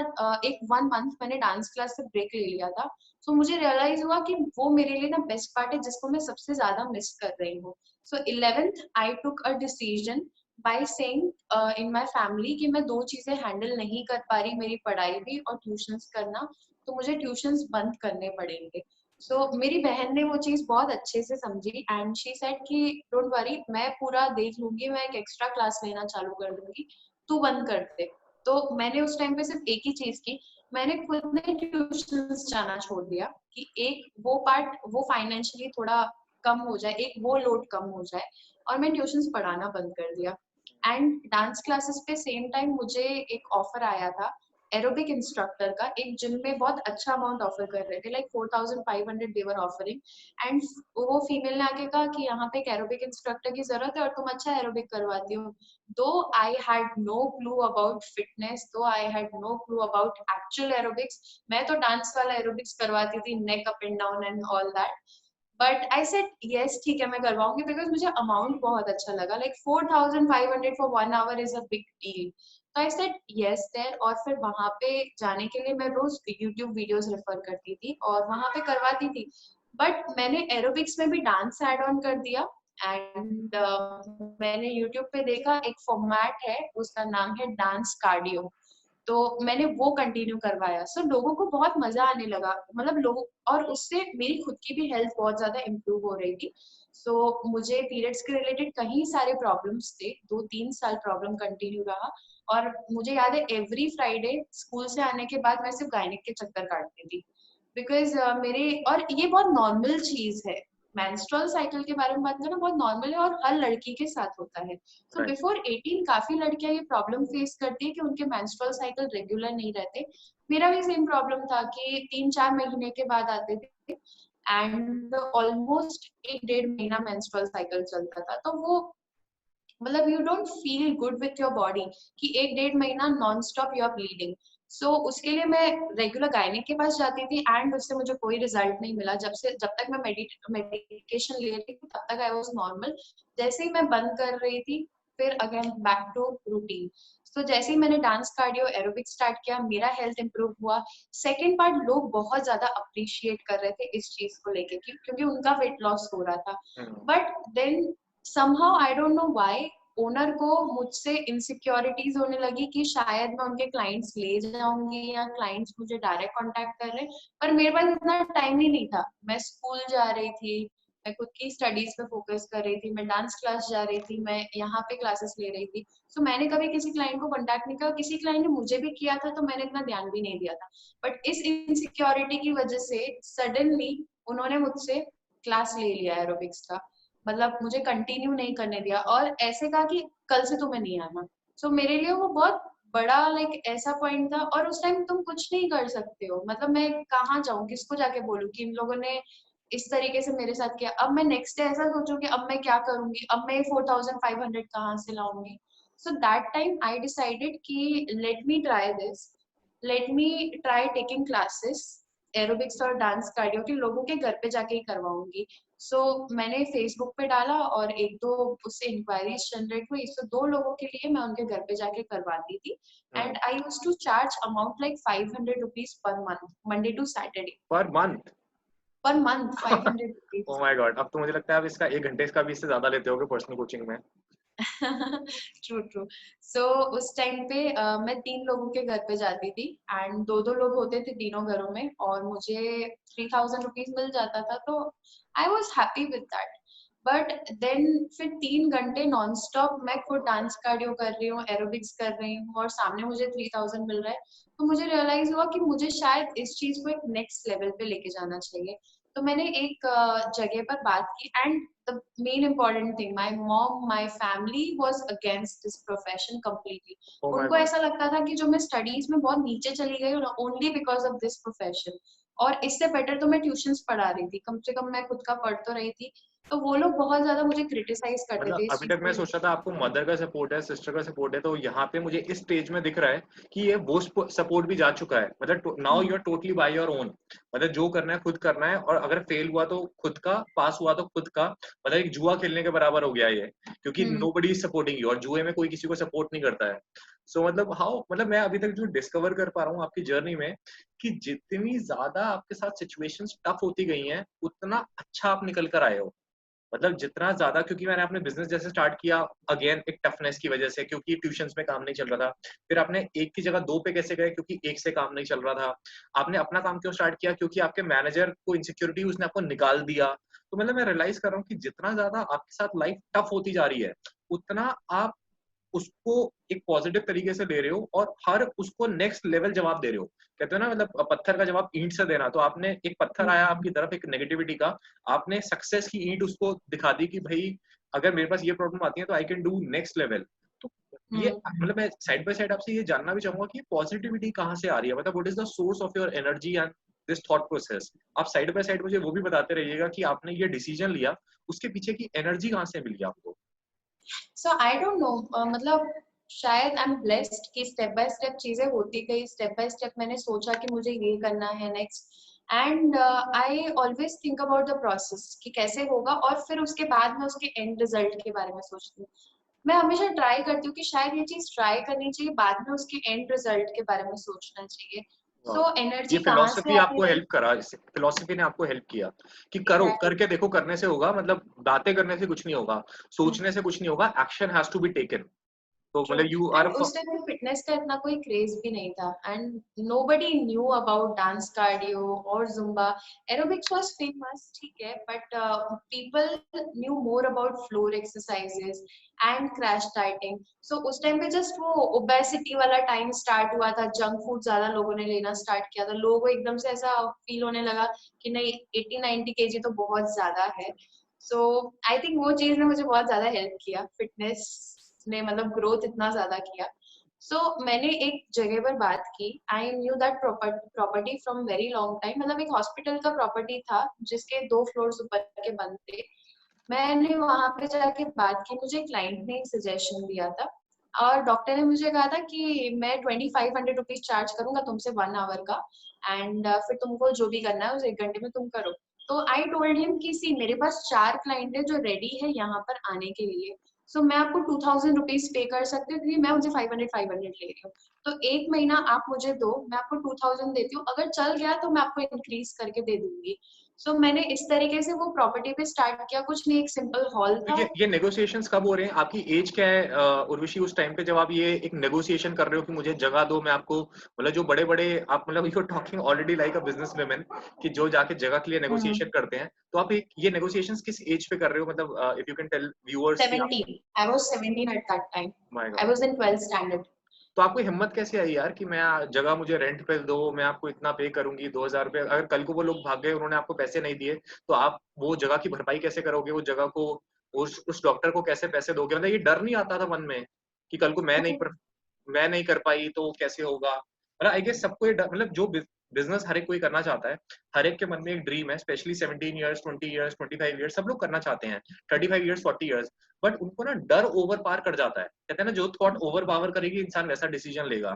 एक 1 मंथ मैंने डांस क्लास से ब्रेक ले लिया था. सो मुझे रियलाइज हुआ कि वो मेरे लिए ना बेस्ट पार्ट है जिसको मैं सबसे ज्यादा मिस कर रही हूँ. सो 11th I took a decision by saying in my family कि मैं 2 चीजें हैंडल नहीं कर पा रही, मेरी पढ़ाई भी और ट्यूशंस करना, तो मुझे ट्यूशंस बंद करने पड़ेंगे. मेरी बहन ने वो चीज बहुत अच्छे से समझी एंड शी सेड कि डोंट वरी, मैं पूरा देख लूंगी, मैं एक एक्स्ट्रा क्लास लेना चालू कर दूंगी, तू बंद कर दे. तो मैंने उस टाइम पे सिर्फ एक ही चीज की, मैंने खुद ने ट्यूशंस जाना छोड़ दिया कि एक वो पार्ट वो फाइनेंशियली थोड़ा कम हो जाए, एक वो लोड कम हो जाए, और मैं ट्यूशंस पढ़ाना बंद कर दिया. एंड डांस क्लासेस पे सेम टाइम मुझे एक ऑफर आया था एरोबिक इंस्ट्रक्टर का. एक जिम में बहुत अच्छा अमाउंट ऑफर कर रहे थे, लाइक 4500 देवर ऑफरिंग. एंड वो फीमेल ने आके कहा कि यहाँ पे एक एरोबिक इंस्ट्रक्टर की जरूरत है और तुम अच्छा एरोबिक करवाती हो. Though I had no clue about fitness, though I had no clue about actual aerobics. मैं तो डांस वाला एरोबिक्स करवाती थी, neck up and down and all that. But I said yes ठीक है मैं करवाऊंगी, बिकॉज मुझे अमाउंट बहुत अच्छा लगा. Like 4500 for 1 our is a big deal. तो आई सेड यस देयर. और फिर वहां पे जाने के लिए मैं रोज यूट्यूब वीडियोस रेफर करती थी और वहां पे करवाती थी. बट मैंने एरोबिक्स में भी डांस ऐड ऑन कर दिया. एंड मैंने यूट्यूब पे देखा एक फॉर्मेट है, उसका नाम है डांस कार्डियो. तो मैंने वो कंटिन्यू करवाया. लोगों को बहुत मजा आने लगा, मतलब लोगों, और उससे मेरी खुद की भी हेल्थ बहुत ज्यादा इम्प्रूव हो रही थी. मुझे पीरियड्स के रिलेटेड कई सारे प्रॉब्लम्स थे, 2-3 साल प्रॉब्लम कंटिन्यू रहा. और मुझे याद है एवरी फ्राइडे स्कूल से आने के बाद मैं सिर्फ गायनिक के चक्कर काटती थी, बिकॉज मेरे, और ये बहुत नॉर्मल चीज है, मेंस्ट्रुअल साइकिल के बारे में बात करना बहुत नॉर्मल है और हर लड़की के साथ होता है. बिफोर 18 काफी लड़कियां ये प्रॉब्लम फेस करती है कि उनके मेंस्ट्रुअल साइकिल रेगुलर नहीं रहते. मेरा भी सेम प्रॉब्लम था कि 3-4 महीने के बाद आते थे एंड ऑलमोस्ट 1-1.5 महीना मेंस्ट्रुअल साइकिल चलता था. तो वो मतलब you don't feel good with your body कि 1-1.5 महीना non stop you are bleeding. उसके लिए मैं रेगुलर गायनिक के पास जाती थी एंड उससे मुझे कोई रिजल्ट नहीं मिला. जब तक मैं मेडिकेशन ले रही थी तब तक आई वाज नॉर्मल. जैसे ही मैं बंद कर रही थी फिर अगेन बैक टू रूटीन. जैसे ही मैंने डांस कार्डियो एरोबिक स्टार्ट किया मेरा हेल्थ इंप्रूव हुआ. सेकेंड पार्ट, लोग बहुत ज्यादा अप्रिशिएट कर रहे थे इस चीज को लेके क्योंकि उनका वेट लॉस हो रहा था. But then somehow I don't know why owner को मुझसे इनसिक्योरिटीज होने लगी कि शायद मैं उनके क्लाइंट्स ले जाऊंगी या क्लाइंट्स मुझे डायरेक्ट कांटेक्ट कर रहे हैं. पर मेरे पास इतना टाइम ही नहीं था. मैं स्कूल जा रही थी, मैं खुद की स्टडीज पे फोकस कर रही थी, मैं डांस क्लास जा रही थी, मैं यहाँ पे क्लासेस ले रही थी. मैंने कभी किसी क्लाइंट को कांटेक्ट नहीं किया. किसी क्लाइंट ने मुझे भी किया था तो मैंने इतना ध्यान भी नहीं दिया था. बट इस इनसिक्योरिटी की वजह से सडनली उन्होंने मुझसे क्लास ले लिया एरोबिक्स का. मतलब मुझे कंटिन्यू नहीं करने दिया और ऐसे कहा कि कल से तुम्हें नहीं आना। सो मेरे लिए वो बहुत बड़ा लाइक ऐसा पॉइंट था और उस टाइम तुम कुछ नहीं कर सकते हो, मतलब मैं कहाँ जाऊँ, किसको जाके बोलूँ कि इन लोगों ने इस तरीके से मेरे साथ किया। अब मैं नेक्स्ट डे ऐसा सोचूं कि अब मैं क्या करूंगी, अब मैं 4500 कहाँ से लाऊंगी। So that time I decided कि let me try this, let me try taking classes aerobics और डांस कार्डियो के लोगों के घर पे जाके ही करवाऊंगी। सो मैंने फेसबुक पे डाला और एक दो उससे इंक्वायरीज जनरेट हुई। सो दो लोगों के लिए मैं उनके घर पे जाके करवाती थी and I used to charge amount like 500 rupees per month, Monday to Saturday. Per month? Per month 500 oh rupees. My god, अब तो मुझे लगता है आप इसका 1 घंटे का भी इससे ज्यादा लेते होगे पर्सनल कोचिंग में। True true. सो उस टाइम पे मैं 3 लोगों के घर पे जाती थी एंड दो दो लोग होते थे तीनों घरों में और मुझे 3000 रुपीज मिल जाता था, तो I was happy with that. But then फिर 3 घंटे नॉन स्टॉप मैं खुद डांस कार्डियो कर रही हूँ, एरोबिक्स कर रही हूँ और सामने मुझे 3000 मिल रहा है, तो मुझे रियलाइज हुआ कि मुझे शायद इस चीज को एक नेक्स्ट लेवल पे लेके जाना चाहिए। तो मैंने एक जगह पर बात की and the main important thing, my mom, my family was against this profession completely. Oh my उनको गॉड। ऐसा लगता था कि जो मैं स्टडीज में बहुत नीचे चली गई हूँ only because of this profession, और इससे बेटर तो मैं ट्यूशंस पढ़ा रही थी, कम से कम मैं खुद का पढ़ तो रही थी। तो वो लोग बहुत ज्यादा मुझे क्रिटिसाइज करते मतलब थे इस अभी चीज तक मैं को सोच रहा लेके। था आपको मदर का सपोर्ट है, सिस्टर का सपोर्ट है, तो यहाँ पे मुझे इस स्टेज में दिख रहा है कि ये वो सपोर्ट भी जा चुका है। मतलब now you are totally by your own. मतलब जो करना है खुद करना है, और अगर फेल हुआ तो खुद का, पास हुआ तो खुद का। मतलब एक जुआ खेलने के बराबर हो गया ये, क्योंकि हम्म नोबडी इज सपोर्टिंग यू, और जुए में कोई किसी को सपोर्ट नहीं करता है। सो मतलब हाउ, मतलब मैं अभी तक जो डिस्कवर कर पा रहा हूँ आपकी जर्नी में, कि जितनी ज्यादा आपके साथ सिचुएशंस टफ होती गई हैं, उतना अच्छा आप निकल कर आए हो। मतलब जितना ज़्यादा, क्योंकि मैंने अपने बिज़नेस जैसे स्टार्ट किया, अगेन एक टफनेस की वज़ह से, क्योंकि ट्यूशन्स में काम नहीं चल रहा था। फिर आपने 1 की जगह 2 पे कैसे गए, क्योंकि 1 से काम नहीं चल रहा था। आपने अपना काम क्यों स्टार्ट किया, क्योंकि आपके मैनेजर को इनसिक्योरिटी, उसने आपको निकाल दिया। तो मतलब मैं रियलाइज़ कर रहा हूँ कि जितना ज़्यादा आपके साथ लाइफ़ टफ होती जा रही है, उतना आप उसको एक पॉजिटिव तरीके से ले रहे हो, और हर उसको नेक्स्ट लेवल जवाब दे रहे हो। कहते हो ना, मतलब पत्थर का जवाब ईंट से देना। तो आपने, एक पत्थर आया आपकी तरफ एक नेगेटिविटी का, आपने सक्सेस की ईंट उसको दिखा दी कि भाई अगर मेरे पास ये प्रॉब्लम आती है तो I can do next level. तो ये, हम्म। मतलब मैं साइड बाय साइड आपसे ये जानना भी चाहूंगा कि पॉजिटिविटी कहाँ से आ रही है, मतलब what is the source of your energy and this thought process. आप साइड बाय साइड मुझे वो भी बताते रहिएगा कि आपने ये डिसीजन लिया, उसके पीछे की एनर्जी कहाँ से मिली आपको। सो आई डोंट नो, मतलब शायद आई एम ब्लेस्ड कि स्टेप बाय स्टेप चीजें होती गई, स्टेप बाय स्टेप मैंने सोचा कि मुझे ये करना है next, and I always think about the process कि कैसे होगा और फिर उसके बाद मैं उसके एंड रिजल्ट के बारे में सोचती हूँ। मैं हमेशा ट्राई करती हूँ कि शायद ये चीज ट्राई करनी चाहिए, बाद में उसके एंड रिजल्ट के बारे में सोचना चाहिए। वाह! सो ये एनर्जी कहाँ से फिलॉसफी आती आपको है? हेल्प करा, इस फिलॉसफी ने आपको हेल्प किया कि करो, एग्जैक्टली। करके देखो, करने से होगा। मतलब बातें करने से कुछ नहीं होगा, सोचने से कुछ नहीं होगा, action has to be taken. तो ट्रू। मतलब यू आर एंड उस टाइम में फिटनेस का इतना कोई क्रेज भी नहीं था and nobody knew about dance cardio और जुम्बा। एरोबिक्स वाज फेमस, ठीक है, but people knew more about floor exercises and crash dieting. So उस टाइम पे जस्ट वो ओबेसिटी वाला टाइम स्टार्ट हुआ था, जंक फूड ज्यादा लोगों ने लेना स्टार्ट किया था, लोगों को एकदम से ऐसा फील होने लगा कि नहीं 80-90 kg तो बहुत ज्यादा है। सो आई थिंक वो चीज ने मुझे बहुत ज्यादा हेल्प किया, फिटनेस ने मतलब ग्रोथ इतना ज्यादा किया। सो मैंने एक जगह पर बात की, I knew that property from very long time, मतलब एक हॉस्पिटल का प्रॉपर्टी था जिसके 2 फ्लोर्स ऊपर के बंद थे। मैंने वहां पे जाके बात की, मुझे क्लाइंट ने एक सजेशन दिया था और डॉक्टर ने मुझे कहा था कि मैं 2500 रुपीज चार्ज करूंगा तुमसे 1 आवर का, एंड फिर तुमको जो भी करना है उस 1 घंटे में तुम करो। तो आई टोल्ड हिम कि सी मेरे पास 4 क्लाइंट है जो रेडी है यहाँ पर आने के लिए, सो मैं आपको 2000 रुपीज पे कर सकती हूँ क्योंकि मैं मुझे 500 ले रही हूँ। तो 1 महीना आप मुझे दो, मैं आपको 2000 देती हूँ, अगर चल गया तो मैं आपको इंक्रीज करके दे दूंगी। सो मैंने इस तरीके से वो प्रॉपर्टी पे स्टार्ट किया, कुछ नहीं, एक सिंपल हॉल तो था। ये नेगोशिएशंस कब हो रहे हैं? आपकी एज क्या है उर्वशी उस टाइम पे, जब आप ये एक नेगोशिएशन कर रहे हो कि मुझे जगह दो, मैं आपको, मतलब जो बड़े-बड़े आप, मतलब you are talking already like a business woman, कि जो जाके जगह के लिए नेगोशिएशन करते हैं। तो आप एक ये नेगोशिएशंस किस एज पे कर रहे हो? मतलब if you can tell viewers कि आप। 17, I was 17 at that time, my I god! Was in 12th standard. तो आपको हिम्मत कैसे आई यार कि मैं जगह मुझे रेंट पे दो, मैं आपको इतना पे करूँगी 2000 रुपए। अगर कल को वो लोग भाग गए, उन्होंने आपको पैसे नहीं दिए, तो आप वो जगह की भरपाई कैसे करोगे? वो जगह को उस डॉक्टर को कैसे पैसे दोगे, मतलब ये डर नहीं आता था मन में कि कल को मैं नहीं कर पाई तो कैसे होगा। मतलब आई गेस सबको ये मतलब जो बिजनेस हर एक कोई करना चाहता है, हर एक के मन में एक ड्रीम है, स्पेशली 17 इयर्स, 20 इयर्स, 25 इयर्स, सब लोग करना चाहते हैं, 35 इयर्स, 40 इयर्स, बट उनको ना डर ओवर पार कर जाता है। कहते हैं ना, जो थॉट ओवर पावर करेगी इंसान वैसा डिसीजन लेगा,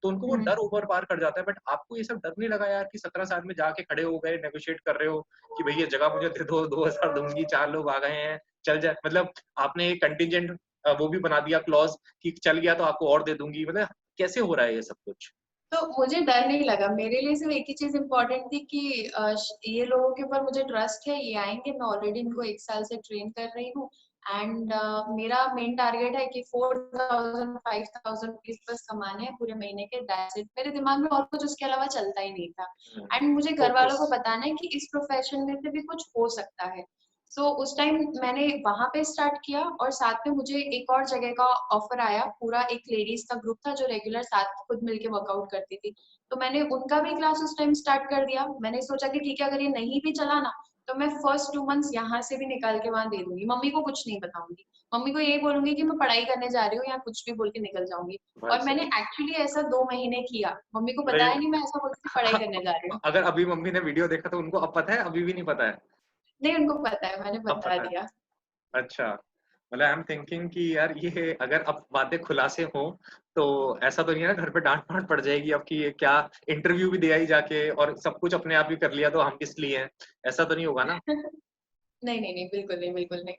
तो उनको वो डर ओवर पार कर जाता है। बट आपको ये सब डर नहीं लगा यार कि 17 साल में जाके खड़े हो गए, नेगोशिएट कर रहे हो कि भैया जगह मुझे दे दो, 2000 दूंगी, 4 लोग आ गए हैं, चल जाए, मतलब आपने एक कंटिजेंट वो भी बना दिया क्लॉज कि चल गया तो आपको और दे दूंगी, मतलब कैसे हो रहा है ये सब कुछ? तो मुझे डर नहीं लगा, मेरे लिए सिर्फ एक ही चीज इम्पोर्टेंट थी कि ये लोगों के ऊपर मुझे ट्रस्ट है, ये आएंगे, मैं ऑलरेडी इनको 1 साल से ट्रेन कर रही हूँ, एंड मेरा मेन टारगेट है कि 4000 5000 रुपीज बस कमाने हैं पूरे महीने के, दैट्स इट। मेरे दिमाग में और कुछ उसके अलावा चलता ही नहीं था। एंड मुझे घर वालों को बताना है कि इस प्रोफेशन में से भी कुछ हो सकता है। सो उस टाइम मैंने वहां पे स्टार्ट किया, और साथ में मुझे एक और जगह का ऑफर आया, पूरा एक लेडीज का ग्रुप था जो रेगुलर साथ खुद मिलके वर्कआउट करती थी, तो मैंने उनका भी क्लास उस टाइम स्टार्ट कर दिया। मैंने सोचा कि ठीक है, अगर ये नहीं भी चला ना, तो मैं फर्स्ट 2 मंथ्स यहाँ से भी निकाल के वहां दे दूंगी, मम्मी को कुछ नहीं बताऊंगी, मम्मी को यही बोलूंगी कि मैं पढ़ाई करने जा रही हूँ या कुछ भी बोल के निकल जाऊंगी। भाई और मैंने साहब, एक्चुअली ऐसा 2 महीने किया, मम्मी को मतलब बताया नहीं, मैं ऐसा बोलती थी पढ़ाई करने जा रही हूँ। अगर अभी मम्मी ने वीडियो देखा तो उनको अब पता है, अभी भी नहीं पता है? नहीं, उनको पता है, मैंने अब बता पता है। दिया। अच्छा, मतलब आई एम थिंकिंग कि यार ये अगर अब बातें खुलासे हो तो ऐसा तो नहीं है ना घर पे डांट वांट पड़ जाएगी अब कि ये क्या इंटरव्यू भी दिया ही जाके और सब कुछ अपने आप ही कर लिया तो हम किस लिए हैं, ऐसा तो नहीं होगा ना? नहीं नहीं नहीं, बिल्कुल नहीं, बिल्कुल नहीं।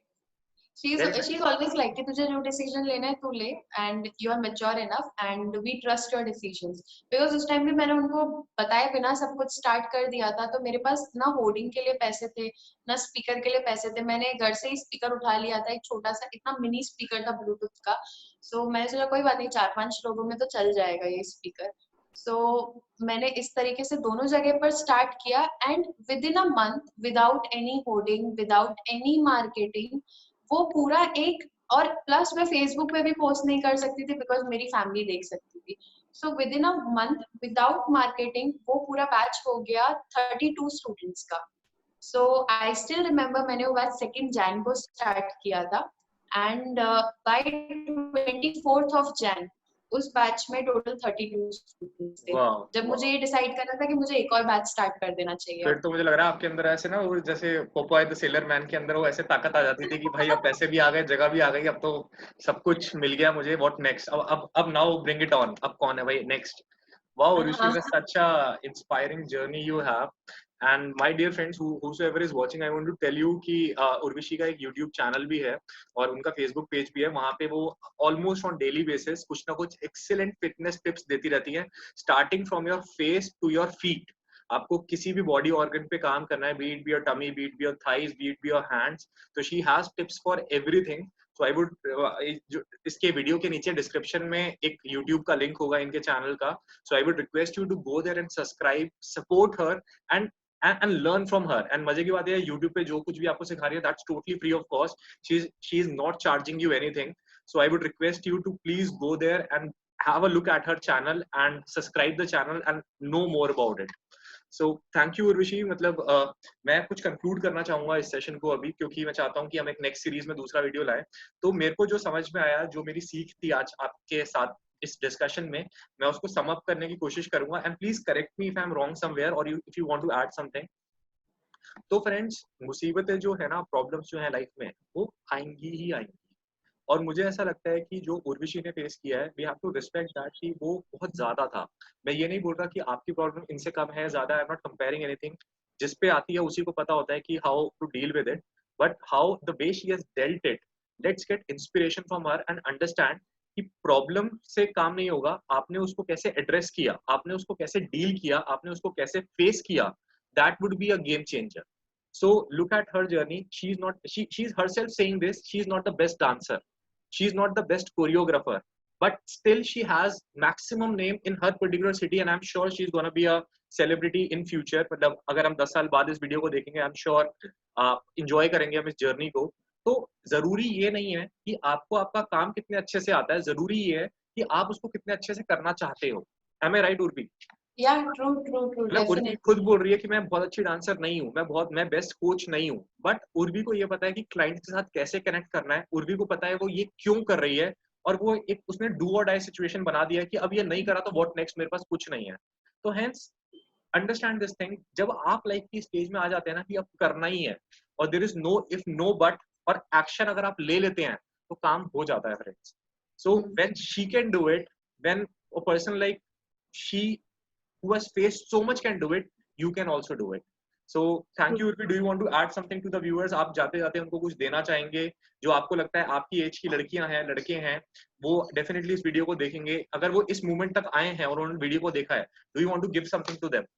She very is nice. Always like कि तुझे जो डिसीजन लेना है तू ले, and you are mature enough and we trust your decisions. Because उस टाइम भी मैंने उनको बताए बिना सब कुछ स्टार्ट कर दिया था, तो मेरे पास ना होर्डिंग के लिए पैसे थे, ना स्पीकर के लिए पैसे थे। मैंने घर से ही स्पीकर उठा लिया था, एक छोटा सा इतना मिनी स्पीकर था ब्लूटूथ का। सो मैंने सोचा कोई बात नहीं, 4-5 लोगों में तो चल जाएगा ये स्पीकर। सो मैंने इस तरीके से दोनों जगह पर स्टार्ट किया, and with in a month, without any hoarding, without any marketing, वो पूरा एक, और प्लस मैं फेसबुक पे भी पोस्ट नहीं कर सकती थी बिकॉज मेरी फैमिली देख सकती थी। So with in a month, without marketing, वो पूरा बैच हो गया 32 स्टूडेंट्स का। सो आई स्टिल रिमेम्बर, मैंने वो बैच 2 जैन को स्टार्ट किया था, एंड बाय 24 जैन उस बैच में टोटल 32 स्टूडेंट्स थे। वाह, जब वाह। मुझे ये डिसाइड करना था कि मुझे एक और बैच स्टार्ट कर देना चाहिए फिर अब। तो मुझे लग रहा है आपके अंदर ऐसे ना वो जैसे पोपाय द सेलर मैन के अंदर वो ऐसे ताकत आ जाती थी कि भाई अब पैसे भी आ गए, जगह भी आ गई, अब तो सब कुछ मिल गया मुझे, व्हाट नेक्स्ट, अब नाउ ब्रिंग इट ऑन, अब कौन है भाई नेक्स्ट? Wow, Urvashi, हाँ। that's such a inspiring journey you have. And my dear friends, whosoever is watching, I want to tell you कि उर्वशी का एक YouTube चैनल भी है और उनका Facebook पेज भी है। वहाँ पे वो ऑलमोस्ट ऑन डेली बेसिस कुछ ना कुछ एक्सीलेंट फिटनेस टिप्स देती रहती है, starting from your face to your feet. आपको किसी भी बॉडी ऑर्गन पे काम करना है, beat be your tummy, beat be your thighs, beat be your hands, तो she has tips for everything. So I would, इसके वीडियो के नीचे डिस्क्रिप्शन में एक YouTube का लिंक होगा इनके चैनल का, so I would request you to go there and subscribe, support her, and and learn from her. And मजे की बात है YouTube पे जो कुछ भी आपको सिखा रही है that's totally free of cost. She is not charging you anything. So I would request you to please go there and have a look at her channel and subscribe the channel and know more about it. So thank you Urvashi. मतलब मैं कुछ conclude करना चाहूंगा इस session को अभी, क्योंकि मैं चाहता हूँ कि हम एक नेक्स्ट सीरीज में दूसरा वीडियो लाएं। तो मेरे को जो समझ में आया, जो मेरी सीख थी आज आपके साथ इस डिस्कशन में, मैं उसको सम अप करने की कोशिश करूंगा, and please correct me if I am wrong somewhere और if you want to add something. तो फ्रेंड्स, मुसीबतें जो है ना, प्रॉब्लम्स जो है लाइफ में, वो आएंगी ही आएंगी। और मुझे ऐसा लगता है कि जो उर्वशी ने फेस किया है, we have to respect that कि वो बहुत ज्यादा था। मैं ये नहीं बोल रहा कि आपकी प्रॉब्लम इनसे कम है, ज्यादा, I am not comparing anything. जिस पे आती है उसी को पता होता है कि how to deal with it, but how the way she has dealt it, let's get inspiration from her and understand कि प्रॉब्लम से काम नहीं होगा, आपने उसको कैसे एड्रेस किया, आपने उसको कैसे डील किया, आपने उसको कैसे फेस किया, that would be a game changer. So look at her journey. She's herself saying this. She's not the best dancer. She's not the best choreographer, but still she has maximum name in her particular city, and I'm sure she's gonna be a celebrity in future. मतलब अगर हम 10 साल बाद इस video को देखेंगे, I'm sure enjoy करेंगे हम इस जर्नी को। तो जरूरी ये नहीं है कि आपको आपका काम कितने अच्छे से आता है, जरूरी ये है कि आप उसको कितने अच्छे से करना चाहते हो। Am I right, Urvi? Yeah, true, true, true, मतलब उर्वी definitely. खुद बोल रही है कि मैं बहुत अच्छी डांसर नहीं हूँ, मैं बेस्ट कोच नहीं हूँ, बट उर्वी को ये पता है कि क्लाइंट के साथ कैसे कनेक्ट करना है, उर्वी को पता है वो ये क्यों कर रही है, और वो एक उसने डू और डाई सिचुएशन बना दिया है कि अब ये नहीं करा तो व्हाट नेक्स्ट, मेरे पास कुछ नहीं है। तो हेंस अंडरस्टैंड दिस थिंग, जब आप लाइफ की स्टेज में आ जाते हैं ना कि अब करना ही है, और there is no if no but, और एक्शन अगर आप ले लेते हैं तो काम हो जाता है friends. So when she can do it, when a person like she who has faced so much can do it, you can also do it. So thank you Urvi. Do you want to add something to the viewers? आप जाते जाते उनको कुछ देना चाहेंगे, जो आपको लगता है आपकी एज की लड़कियां हैं, लड़के हैं, वो डेफिनेटली इस वीडियो को देखेंगे, अगर वो इस मूवमेंट तक आए हैं और उन्होंने वीडियो को देखा है, do you want to give something to them?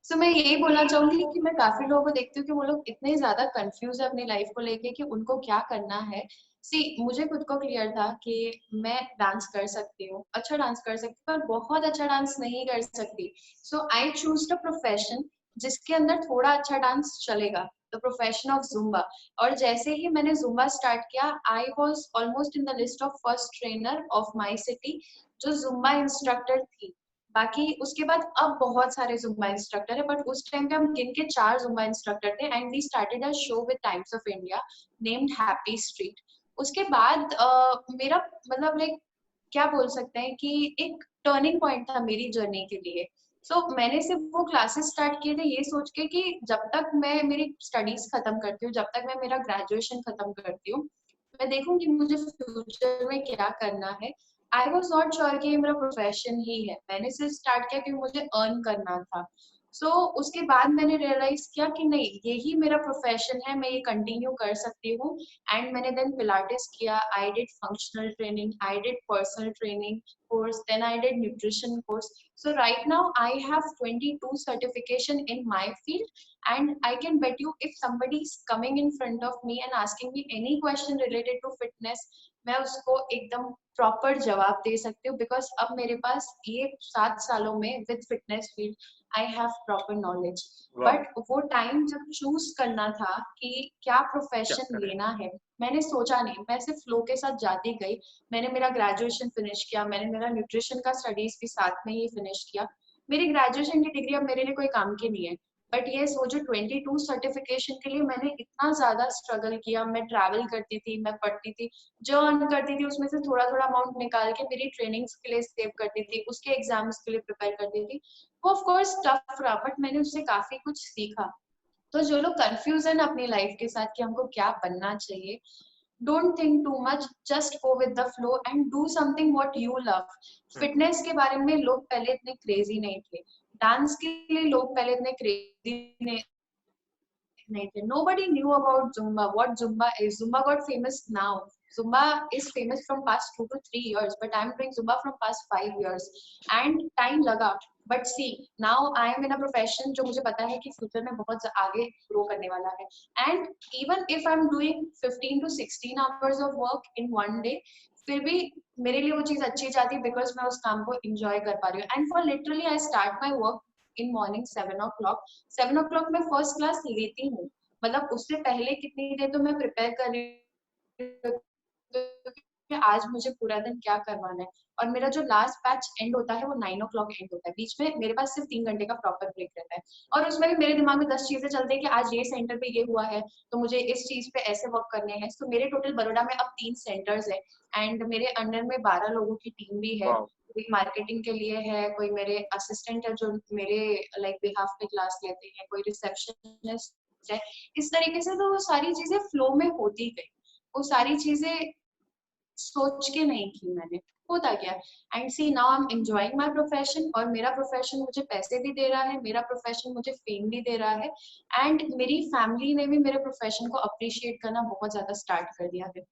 So मैं यही बोलना चाहूंगी कि मैं काफी लोगों को देखती हूँ कि वो लोग इतने ज्यादा कंफ्यूज है अपनी लाइफ को लेके कि उनको क्या करना है। सी मुझे खुद को क्लियर था कि मैं डांस कर सकती हूँ, अच्छा डांस कर सकती हूँ, पर बहुत अच्छा डांस नहीं कर सकती। सो आई चूज द प्रोफेशन जिसके अंदर थोड़ा अच्छा डांस चलेगा, द प्रोफेशन ऑफ जुम्बा। और जैसे ही मैंने जुम्बा स्टार्ट किया, I was almost in the list of first trainer of my city जो जुम्बा इंस्ट्रक्टर थी। बाकी उसके बाद अब बहुत सारे जुम्बा इंस्ट्रक्टर है, बट उस टाइम पे हम गिन के 4 जुम्बा इंस्ट्रक्टर थे and we started a show with Times of India named Happy Street. उसके बाद मेरा मतलब लाइक क्या बोल सकते हैं कि एक टर्निंग पॉइंट था मेरी जर्नी के लिए। मैंने सिर्फ वो क्लासेस स्टार्ट किए थे ये सोच के कि जब तक मैं मेरी स्टडीज खत्म करती हूँ, जब तक मैं मेरा ग्रेजुएशन खत्म करती हूँ, मैं देखूंगी मुझे फ्यूचर में क्या करना है। आई वॉज नॉट श्योर कि ये मेरा प्रोफेशन ही है, मैंने सिर्फ स्टार्ट किया क्योंकि मुझे अर्न करना था। उसके बाद मैंने रियलाइज किया कि नहीं, यही मेरा प्रोफेशन है, मैं ये कंटिन्यू कर सकती हूँ। एंड मैंने देन पिलाटेस किया, I did functional training, I did personal training course, then I did nutrition course. So right now I have 22 certification in my field, and I can bet you if somebody is coming in front of me and asking me any question related to fitness, मैं उसको एकदम proper जवाब दे सकती हूँ, because अब मेरे पास ये 7 सालों में with fitness field I have proper knowledge. But वो टाइम जब चूज करना था कि क्या प्रोफेशन लेना है, मैंने सोचा नहीं, मैं सिर्फ फ्लो के साथ जाती गई। मैंने मेरा ग्रेजुएशन फिनिश किया, मैंने मेरा न्यूट्रिशन का स्टडीज भी साथ में ही फिनिश किया। मेरी ग्रेजुएशन की डिग्री अब मेरे लिए कोई काम की नहीं है, बट ये सोचो 22 सर्टिफिकेशन के लिए मैंने इतना ज्यादा स्ट्रगल किया। मैं ट्रैवल करती थी, मैं पढ़ती थी, जो अर्न करती थी उसमें से थोड़ा थोड़ा अमाउंट निकाल के मेरी ट्रेनिंग्स के लिए सेव करती थी, उसके एग्जाम्स के लिए प्रिपेयर करती थी। वो ऑफ कोर्स टफ रहा, बट मैंने उससे काफी कुछ सीखा। तो जो लोग कंफ्यूज है ना अपनी लाइफ के साथ कि हमको क्या बनना चाहिए, don't think too much, just go with the flow and do something what you love. Fitness के बारे में लोग पहले इतने क्रेजी नहीं थे, डांस के लिए लोग पहले इतने क्रेजी नहीं थे. Nobody knew about Zumba, what Zumba is. Zumba got famous now. Zumba is famous from past 2 to 3 years, but I'm doing Zumba from past 5 years. And time laga. But see, now I am in a profession जो मुझे पता है कि future में बहुत आगे grow करने वाला है. And even if I'm doing 15 to 16 hours of work in one day, फिर भी मेरे लिए वो चीज अच्छी जाती है बिकॉज मैं उस काम को एंजॉय कर पा रही हूँ. And for literally I start my work in morning 7 o'clock. 7 o'clock में फर्स्ट क्लास लेती हूँ, मतलब उससे पहले कितनी देर तो मैं प्रिपेयर कर रही हूँ आज मुझे पूरा दिन क्या करवाना है. और मेरा जो लास्ट बैच एंड होता है वो 9 o'clock एंड होता है. बीच में मेरे पास सिर्फ 3 घंटे का प्रॉपर ब्रेक रहता है, और उसमें भी मेरे दिमाग में 10 चीजें चलती है कि आज ये सेंटर पे ये हुआ है तो मुझे इस चीज पे ऐसे वर्क करने हैं. तो मेरे टोटल बड़ौदा में अब 3 सेंटर्स है एंड मेरे अंडर में 12 लोगों की टीम भी है. कोई मार्केटिंग के लिए है, कोई मेरे असिस्टेंट है जो मेरे लाइक बिहाफ पे क्लास लेते हैं, कोई रिसेप्शनिस्ट है. इस तरीके से तो वो सारी चीजें फ्लो में होती गई. वो सारी चीजें सोच के नहीं की मैंने, होता क्या. And see now I am enjoying my profession, और मेरा प्रोफेशन मुझे पैसे भी दे रहा है, मेरा प्रोफेशन मुझे फेम भी दे रहा है. एंड मेरी फैमिली ने भी मेरे प्रोफेशन को अप्रिशिएट करना बहुत ज्यादा स्टार्ट कर दिया है.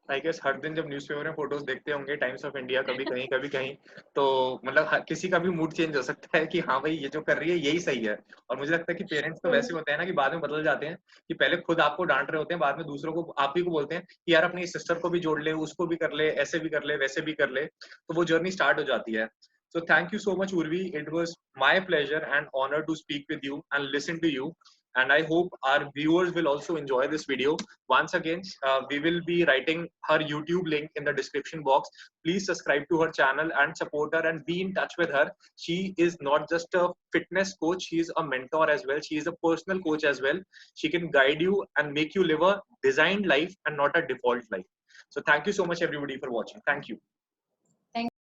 आई गेस हर दिन जब न्यूज़पेपर में फोटोज देखते होंगे टाइम्स ऑफ इंडिया, कभी कहीं तो मतलब किसी का भी मूड चेंज हो सकता है कि हाँ भाई ये जो कर रही है यही सही है. और मुझे लगता है कि पेरेंट्स तो वैसे होते हैं ना कि बाद में बदल जाते हैं, कि पहले खुद आपको डांट रहे होते हैं, बाद में दूसरों को आप ही को बोलते हैं कि यार अपनी सिस्टर को भी जोड़ ले, उसको भी कर ले, ऐसे भी कर ले, वैसे भी कर ले, तो वो जर्नी स्टार्ट हो जाती है. So thank you so much Urvi, it was my pleasure and honor to speak with you and listen to you. and I hope our viewers will also enjoy this video. Once again, we will be writing her YouTube link in the description box. Please subscribe to her channel and support her and be in touch with her. She is not just a fitness coach, she is a mentor as well. She is a personal coach as well. She can guide you and make you live a designed life and not a default life. So thank you so much everybody for watching. Thank you.